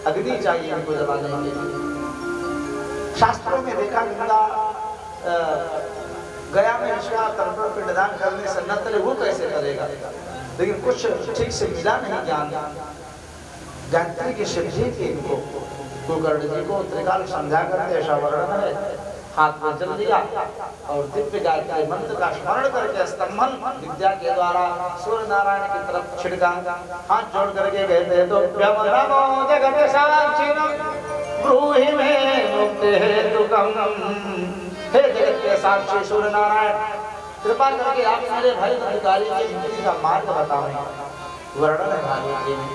अग्नि चाहिए इनको जलाने के लिए। शास्त्रों में देखा गंगा गया में इसका तर्पण पिंडदान करने से न तले वो कैसे करेगा। लेकिन कुछ ठीक से मिला नहीं ज्ञान, गायत्री की सिद्धि थी इनको। गोकर्ण जी को त्रिकाल संध्या करके ऐसा वर्णन है, हाथ में जल दिया और दिव्य गायत्री मंत्र का स्मरण करके स्तंभन विद्या के द्वारा सूर्य नारायण की तरफ छिड़का। हाथ जोड़ करके कहते तो ब्रूहि में मुक्ति हेतुकम, हे जगत के साक्षी सूर्य नारायण, कृपा करके आप मेरे भाई अधिकारी की मुक्ति का मार्ग बताएं। वर्णन है भागवत जी में।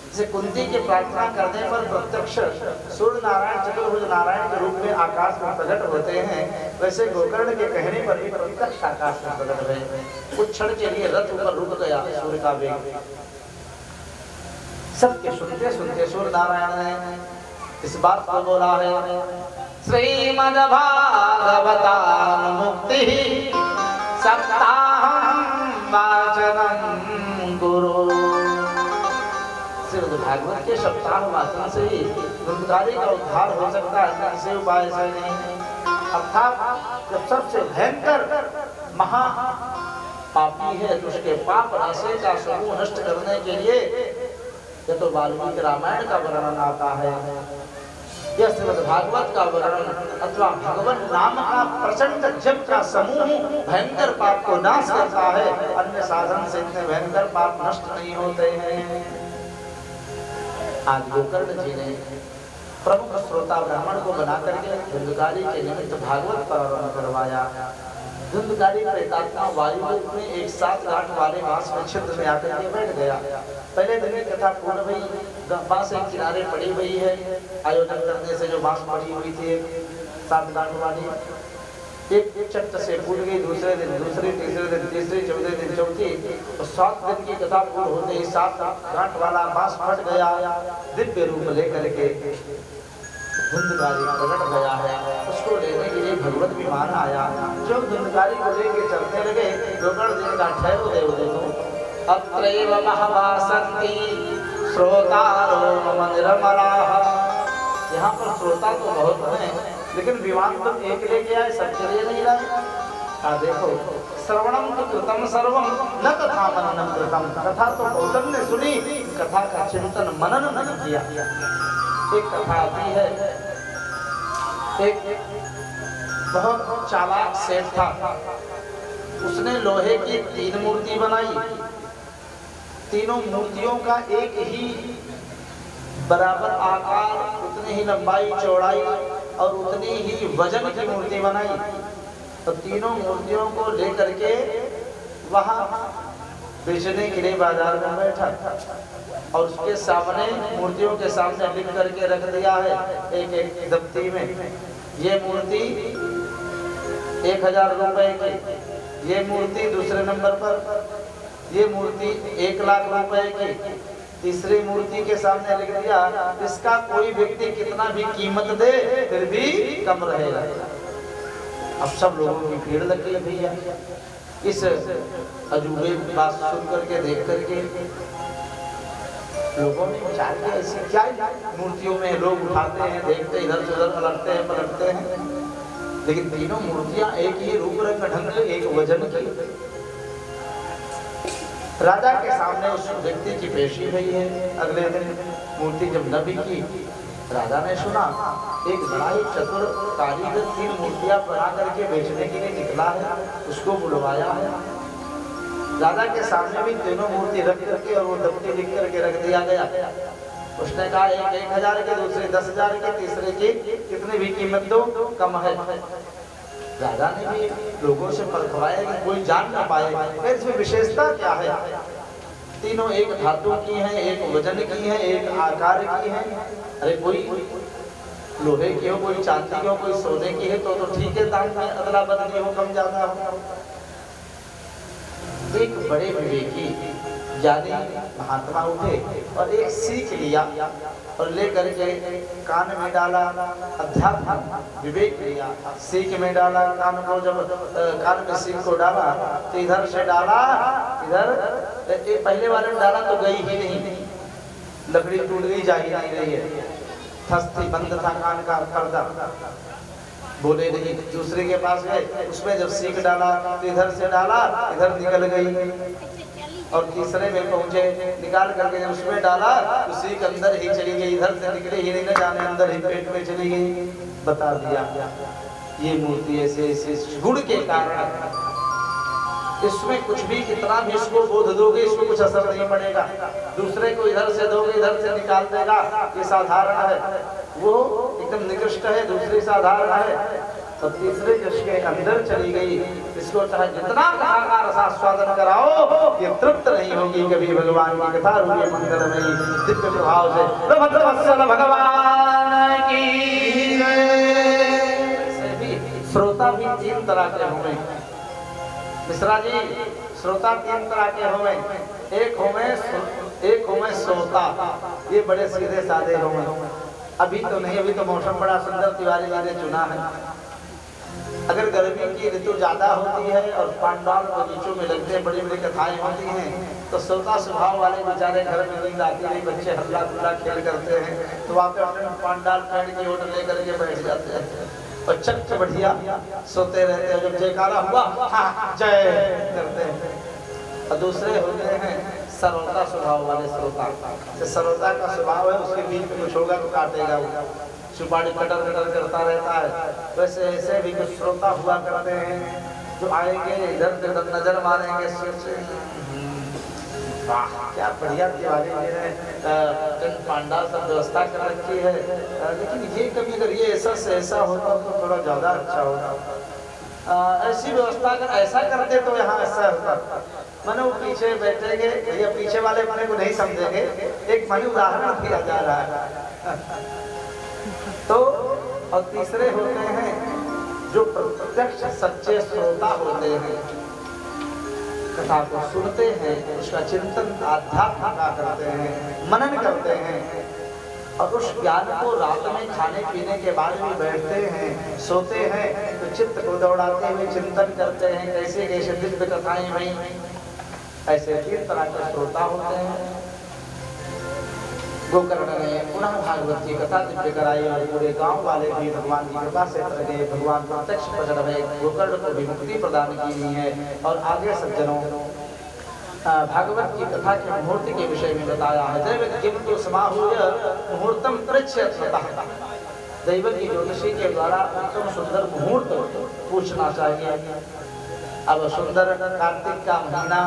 जैसे कुंती की प्रार्थना करने पर प्रत्यक्ष सूर्य नारायण चतुर्भुज नारायण के रूप में आकाश में प्रकट होते हैं, वैसे गोकर्ण के कहने पर भी प्रत्यक्ष आकाश में प्रकट हुए। कुछ क्षण के लिए रथ ऊपर रुक गया सूर्य का वेग। सबके सुनते सुनते सूर्य नारायण ने इस बात को बोला है, श्रीमद् भागवतान मुक्ति सप्ताहं वाचनं गुरु। श्रीमद् भागवत के सप्ताह वाचन से ही धुंधकारी का उद्धार हो सकता है, किसी उपाय से नहीं। अर्थात जब सबसे भयंकर महा पापी है तो उसके पाप राशि का समूह नष्ट करने के लिए ये तो वाल्मीकि रामायण का वर्णन आता है, यह श्रीमद् भागवत का वर्णन अथवा भगवान नाम का प्रचंड जप का समूह भयंकर पाप को नाश करता है। अन्य साधन से इतने भयंकर पाप नष्ट नहीं होते हैं। आज गोकर्ण जी ने प्रमुख श्रोता ब्राह्मण को बना करके धुंधकारी के निमित्त भागवत प्रारंभ करवाया। धुंधकारी प्रेतात्मा वायुलोक में एक साथ गांठ वाले बांस में छिद्र में आकर के बैठ गया। पहले दिन की कथा पूर्ण हुई, बांस एक किनारे पड़ी हुई है, आयोजन करने से जो बांस पड़ी हुई थी सात गांठ वाली, एक चट्ट से फूट गई। दूसरे दिन दूसरी, तीसरे दिन तीसरी, चौथे दिन चौथी, और 7 दिन की कथा पूर्ण होते ही 7 गांठ वाला बांस फट गया। दिव्य रूप लेकर के धुंधकारी प्रकट गया है, उसको लेने के लिए भगवत विमान आया। जब धुंधकारी को लेके चलने लगे, गोकर्ण जी का ठहरो देव देखो, अत्रैव महवासन्ति श्रोतारो मम निर्मलाः। यहाँ पर श्रोता तो बहुत हैं, लेकिन विमान तो एक लेके आए, सबके लिए नहीं लाए। देखो, श्रवणम तो कृतम सर्वम न कथा मननम कृतम। कथा तो बहुतन ने सुनी, कथा का चिंतन मनन नहीं किया। एक कथा आती है, एक बहुत चालाक सेठ था, उसने लोहे की 3 मूर्ति बनाई। तीनों मूर्तियों का एक ही बराबर आकार, उतनी ही लंबाई चौड़ाई और उतनी ही वजन की मूर्ति बनाई। तो तीनों मूर्तियों को लेकर के वहां बेचने के लिए बाजार में बैठा और उसके सामने मूर्तियों के सामने लिख करके रख दिया है एक एक दफ्ती में, ये मूर्ति 1000 रुपए की, ये मूर्ति दूसरे नंबर पर, ये मूर्ति 1 लाख रुपए की, तीसरी मूर्ति के सामने लिख दिया इसका कोई व्यक्ति कितना भी कीमत दे फिर भी कम रहेगा। अब सब लोगों की भीड़ लगी है भैया, इस अजूबे बात सुन करके देख करके लोगों ने विचार किया ऐसी क्या मूर्तियों में लोग उठाते हैं, देखते इधर से उधर पलटते हैं, लेकिन तीनों मूर्तियां एक ही रूप रंग ढंग एक वजन की। राजा के सामने उस व्यक्ति की पेशी हुई है। अगले दिन मूर्ति जब न बिकी, राजा ने सुना एक बड़ा ही चतुर कारीगर 3 मूर्तियां बना करके बेचने के लिए निकला है, उसको बुलवाया है। राजा के सामने भी तीनों मूर्ति रख करके और वो दफ्ती लिख करके रख दिया गया। उसने कहा एक 1000 के, दूसरे 10,000 के, तीसरे की कितनी भी कीमत दो कम है। राजा ने भी लोगों से परखवाया कि कोई जान ना पाए इसमें विशेषता क्या है। तीनों एक धातु की हैं, एक वजन की हैं, एक आकार की हैं। अरे कोई लोहे की हो, कोई चांदी की हो, कोई सोने की है तो ठीक है, दाम में अदला बदली हो, कम ज्यादा हो। एक बड़े विवेकी ज्ञानी महात्मा उठे और एक सीख लिया और लेकर के कान में डाला, अध्यात्म विवेक लिया, सीख में डाला कान को। जब कान में सीख को डाला तो इधर से डाला, इधर पहले वाले में डाला तो गई ही नहीं, लकड़ी टूट गई, जा ही नहीं रही है, फंसती बंद था कान का पर्दा। बोले नहीं। दूसरे के पास गए, उसमें जब सीख डाला तो इधर से डाला, इधर निकल गई। और तीसरे में पहुंचे, निकाल करके जब उसमें डाला तो सीख अंदर ही चली गई, इधर से निकले ही नहीं न जाने, अंदर ही पेट में चली गई। बता दिया ये मूर्ति ऐसे ऐसे गुण के कारण, इसमें कुछ भी कितना भी इसको बोध दोगे इसको कुछ असर नहीं पड़ेगा। दूसरे को इधर से दोगे इधर से निकाल देगा, ये साधारण है, वो एकदम निकृष्ट है, दूसरी साधारण है। तो तीसरे यश के अंदर चली गई, इसको चाहे जितना कथा का रसास्वादन कराओ ये तृप्त नहीं होगी कभी भगवान की कथा रूपी मंगल में दिव्य प्रभाव से। भद्रवत्सल भगवान की श्रोता भी तीन तरह के होंगे मिश्रा जी, श्रोता तीन तरह के होंगे। एक होंगे श्रोता, ये बड़े सीधे साधे होंगे। अभी तो नहीं, अभी तो मौसम बड़ा सुंदर तिवारी जी ने चुना है। अगर गर्मी की ऋतु ज्यादा होती है और पांडाल बगीचों में लगते बड़ी बड़ी कथाएं होती हैं तो श्रोता स्वभाव वाले बेचारे घर में नींद आती है, बच्चे हल्ला गुल्ला खेल करते हैं तो वहाँ पे अपने पांडाल पेड़ की ओट लेकर के बैठ जाते हैं और चक बढ़िया सोते रहते हैं। जब जयकारा हुआ हाँ जय करते हैं। और दूसरे होते हैं सरलता स्वभाव वाले श्रोता, सरलता का स्वभाव है, उसके बीच में कुछ होगा तो काटेगा, सुपारी कटर कटर करता रहता है। वैसे ऐसे भी कुछ श्रोता हुआ करते हैं जो आएंगे इधर से नजर मारेंगे, वाह क्या बढ़िया तिवारी जी ने पांडाल सब व्यवस्था कर रखी है। लेकिन ये कभी अगर ये ऐसा से ऐसा होता तो थोड़ा ज्यादा अच्छा होता। ऐसी व्यवस्था अगर ऐसा करते तो यहाँ ऐसा होता। मानो वो पीछे बैठेंगे या पीछे वाले मने को नहीं समझेंगे, एक मनी उदाहरण दिया जा रहा है। तो और तीसरे होते हैं जो प्रत्यक्ष सच्चे श्रोता होते हैं, कथा को सुनते हैं, उसका चिंतन आध्यात्म का करते हैं, मनन करते हैं और उस ज्ञान को रात में खाने पीने के बाद भी बैठते हैं, सोते हैं तो चित्त को दौड़ाते हुए चिंतन करते हैं कैसे कैसे दिव्य कथाएं भई। ऐसे तीन तरह के श्रोता होते हैं। गोकर्ण ने पुनः भागवत की कथा दिव्य कराई और पूरे गांव वाले भी भगवान की कृपा से तर गए। भगवान प्रत्यक्ष प्रकट हुए, गोकर्ण को भी मुक्ति प्रदान की है। और आगे सज्जनों भागवत की कथा के मुहूर्त के विषय में बताया है। दैव किंतु समाहूय मुहूर्तम पृच्छ्यतः, दैव की ज्योतिषी के द्वारा उत्तम सुंदर मुहूर्त पूछना चाहिए। अब सुंदर कार्तिक का महीना,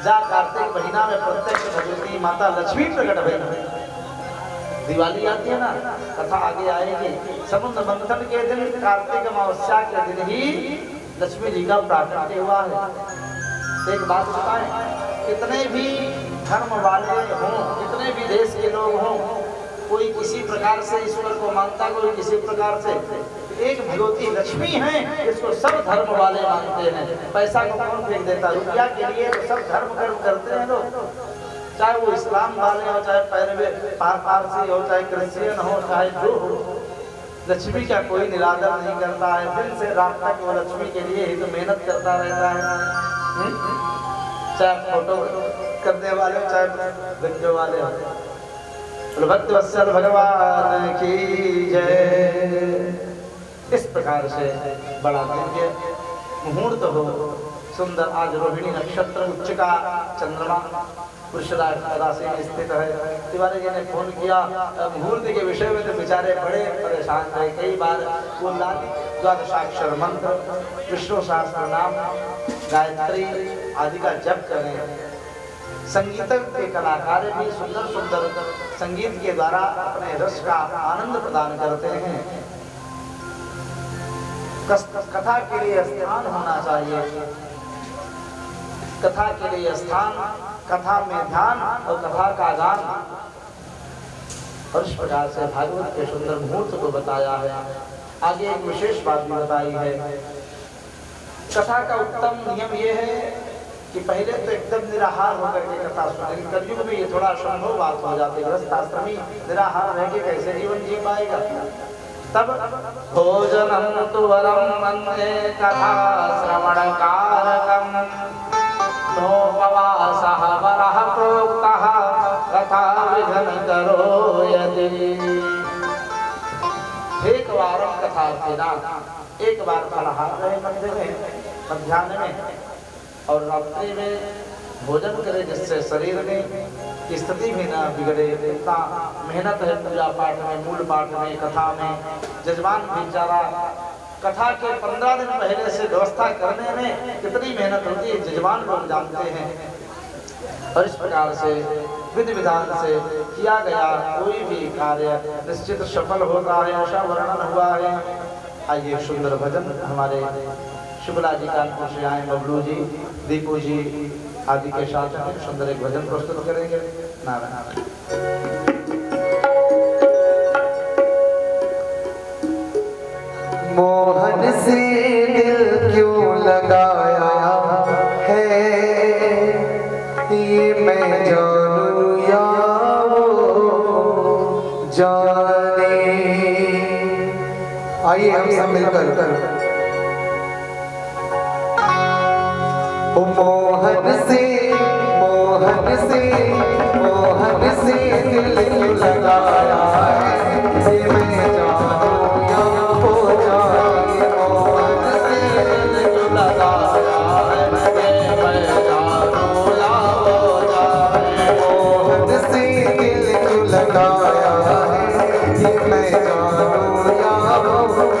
जा कार्तिक महीना में प्रत्यक्ष भगवती माता लक्ष्मी प्रकट हुई। दिवाली आती है ना, कथा आगे आएगी। समुद्र मंथन के दिन कार्तिक अमावस्या के दिन ही लक्ष्मी जी का प्राकट्य हुआ है। एक बात बताएं, कितने भी धर्म वाले हों, कितने भी देश के लोग हों, कोई किसी प्रकार से ईश्वर को मानता, कोई किसी प्रकार से, एक भगवती लक्ष्मी है इसको सब धर्म वाले मानते हैं। पैसा को कौन फेंक देता, रुपया के लिए तो सब धर्म कर्म करते हैं लोग, चाहे वो इस्लाम वाले हो, चाहे पारसी हो, चाहे क्रिश्चियन हो, चाहे जो हो। लक्ष्मी का कोई निरादर नहीं करता है। दिन से रात तक वो लक्ष्मी के लिए ही तो मेहनत करता रहता है। चाहे फोटो करने वाले हो, चाहे बच्चों वाले हो। भक्तवत्सल भगवान की जय। इस प्रकार से बड़ा दिव्य मुहूर्त हो सुंदर। आज रोहिणी नक्षत्र उच्च का चंद्रमा वृषराज राशि में स्थित है। तिवारी जी ने फोन किया मुहूर्त के विषय में तो बेचारे बड़े परेशान थे। कई बार वो द्वादशाक्षर मंत्र, विष्णु सहस्त्र नाम, गायत्री आदि का जप करें। संगीत के कलाकार भी सुंदर सुंदर संगीत के द्वारा अपने रस का आनंद प्रदान करते हैं। कथा के लिए स्थान होना चाहिए, कथा के लिए स्थान, कथा में ध्यान और कथा का गान। और इस प्रकार से भागवत के सुंदर मुहूर्त को बताया है। आगे एक विशेष बात भी बताई है। कथा का उत्तम नियम यह है कि पहले तो एकदम निराहार होकर के कथा सुने। लेकिन कलयुग में ये थोड़ा असंभव बात हो जाती है। गृहस्थाश्रमी निराहार रह के कैसे जीवन जी पाएगा। तब भोजनम तु वरम वन्दे कथा श्रवण कारकम नोपवासः वरः प्रोक्तः कथा विघ्न करो यदि। एक वारम कथार्थिना एक बार फलाहार रहे मंदिर में मध्याह्न में और रात्रि में भोजन करे, जिससे शरीर में स्थिति भी न बिगड़े। इतना मेहनत है पूजा पाठ में, मूल पाठ में, कथा में। जजमान भी बेचारा कथा के 15 दिन पहले से व्यवस्था करने में कितनी मेहनत होती है, जजमान लोग जानते हैं। और इस प्रकार से विधि विधान से किया गया कोई भी कार्य निश्चित सफल होता है, ऐसा वर्णन हुआ है। आइए सुंदर भजन हमारे शुक्ला जी कानपुर से आए, बबलू जी, दीपू जी आदि के साथ हम सुंदर एक भजन प्रस्तुत करेंगे। नारायण मोहन से दिल क्यों लगाया है, ये मैं जानूं या वो जाने। आइए हम सब मिलकर मोहन से दिल क्यों लगाया है, ये मैं जानूं या वो जाने। मोहन से दिल क्यों लगाया है, ये मैं जानूं या वो जाने। मोहन से दिल क्यों लगाया है, ये मैं जानूं या वो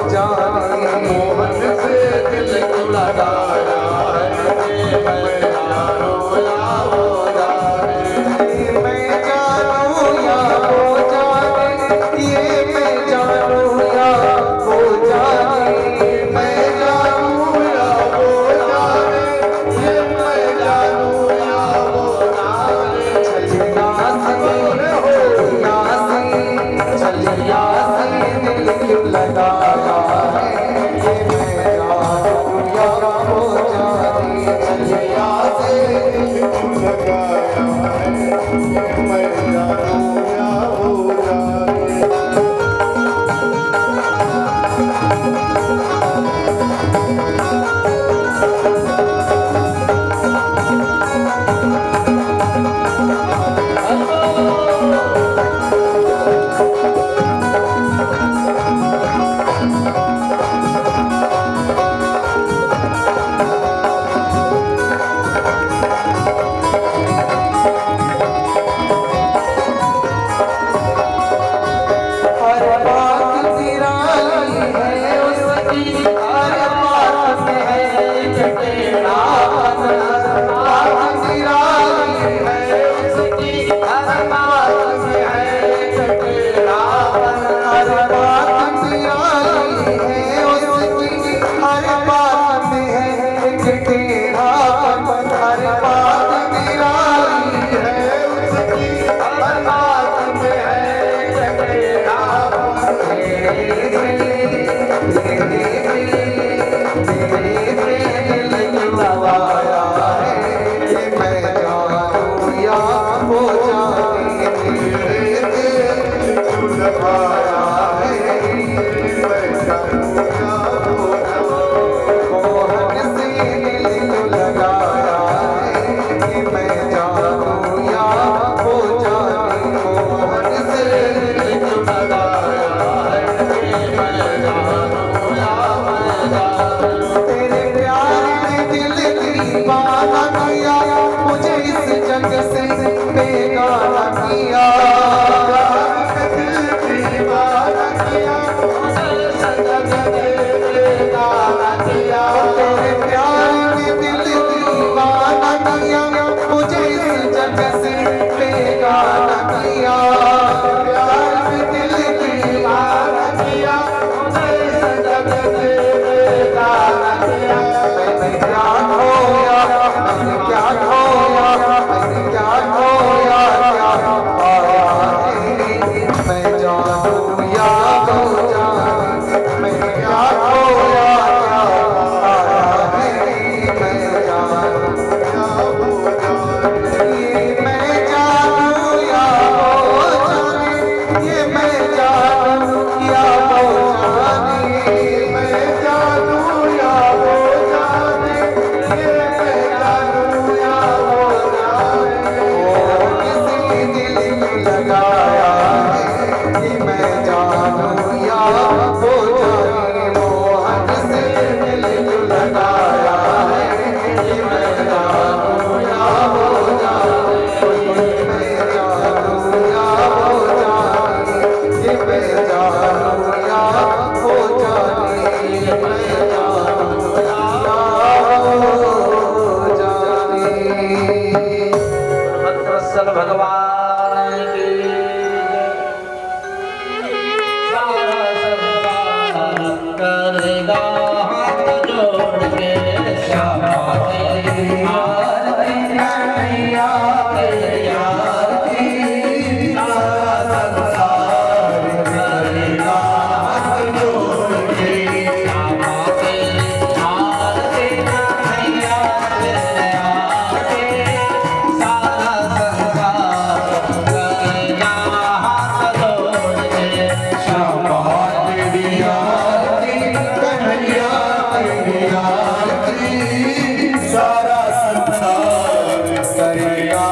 जाने। मोहन से दिल क्यों लगाया श्यामा तेरी आरती कन्हैया तेरी आरती सारा संसार करेगा हाथ जोड़ के श्यामा तेरी आरती कन्हैया तेरी आरती सारा संसार करेगा हाथ जोड़ के श्यामा तेरी आरती कन्हैया तेरी आरती सारा संसार करेगा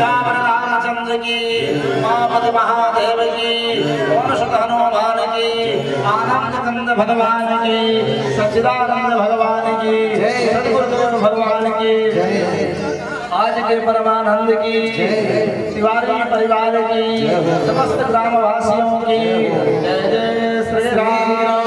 सियावर रामचंद्र की, उमापति महादेव की, पवन हनुमान की, आनंद कंद भगवान की, सच्चिदानंद भगवान की, सद्गुरुदेव भगवान की, आज के परमानंद की, तिवारी परिवार की, समस्त ग्रामवासियों की, जय जय श्री राम।